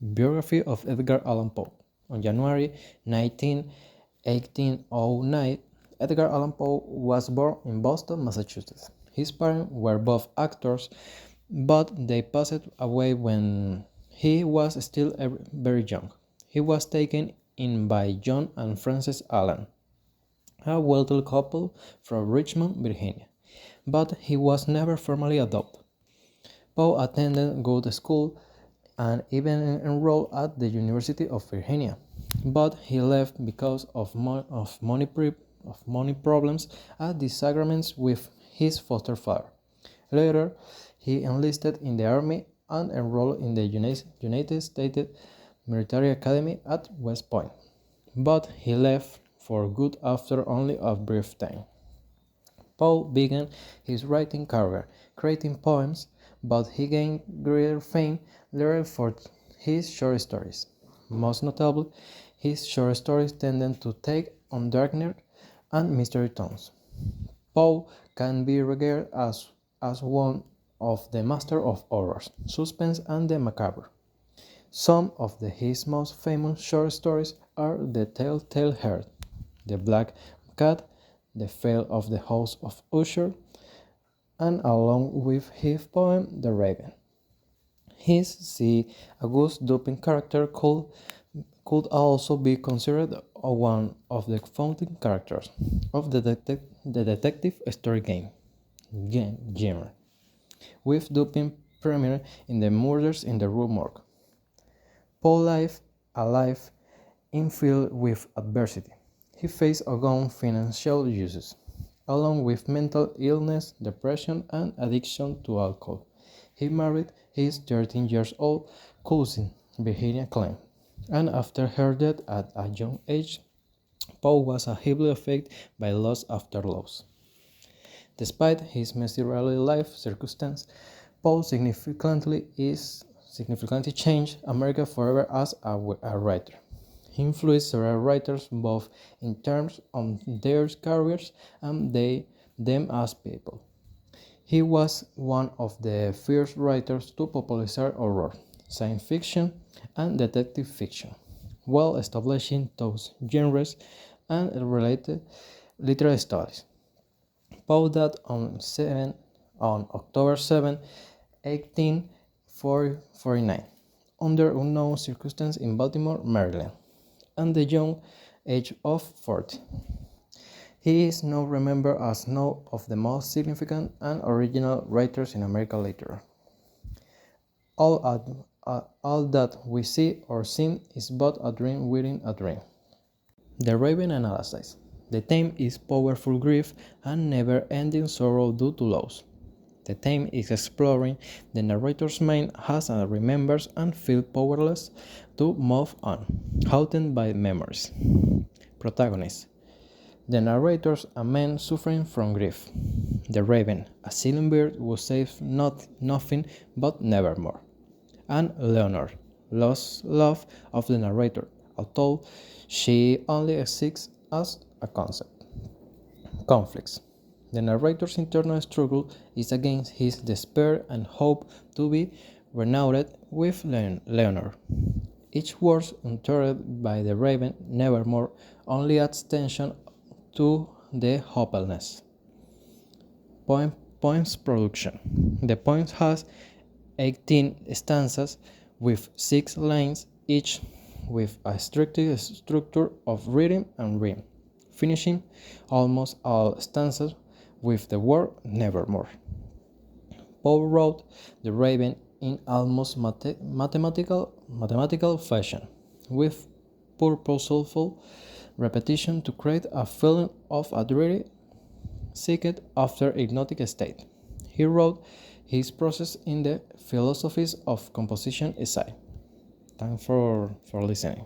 Biography of Edgar Allan Poe. On January 19, 1809, Edgar Allan Poe was born in Boston, Massachusetts. His parents were both actors, but they passed away when he was still very young. He was taken in by John and Frances Allan, a wealthy couple from Richmond, Virginia, but he was never formally adopted. Poe attended good school and even enrolled at the University of Virginia, but he left because of money problems and disagreements with his foster father. Later, he enlisted in the army and enrolled in the United States Military Academy at West Point, but he left for good after only a brief time. Poe began his writing career creating poems, but he gained greater fame later for his short stories. Most notably, his short stories tended to take on darker and mystery tones. Poe can be regarded as one of the masters of horror, suspense, and the macabre. Some of his most famous short stories are The Telltale Heart, The Black Cat, The Fall of the House of Usher, and along with his poem The Raven. His C. August Dupin character could also be considered one of the founding characters of the detective story genre, with Dupin premiered in The Murders in the Rue Morgue. Poe's life, a life infilled with adversity. He faced ongoing financial issues, along with mental illness, depression, and addiction to alcohol. He married his 13-year-old cousin, Virginia Klein, and after her death at a young age, Poe was heavily affected by loss after loss. Despite his miserable life circumstances, Poe significantly changed America forever as a writer. He influenced several writers both in terms of their careers and them as people. He was one of the first writers to popularize horror, science fiction, and detective fiction, while establishing those genres and related literary studies. Poe died on October 7, 1849, under unknown circumstances in Baltimore, Maryland, at the young age of 40. He is now remembered as one of the most significant and original writers in American literature. All that we see or seem is but a dream within a dream. The Raven analysis. The theme is powerful grief and never-ending sorrow due to loss. The theme is exploring the narrator's mind as he remembers and feels powerless to move on, haunted by memories. Protagonist. The narrator's a man suffering from grief. The Raven, a silent bird who says nothing but nevermore. And Leonor, lost love of the narrator, although she only exists as a concept. Conflicts. The narrator's internal struggle is against his despair and hope to be reunited with Leonor. Each word uttered by the Raven, nevermore, only adds tension to the hopelessness. Poems production. The poem has 18 stanzas with 6 lines each, with a strict structure of rhythm and rhyme, finishing almost all stanzas with the word nevermore. Poe wrote The Raven in almost mathematical fashion, with purposeful repetition to create a feeling of a dreary, seeked after hypnotic state. He wrote his process in the philosophies of composition essay. Thanks for listening.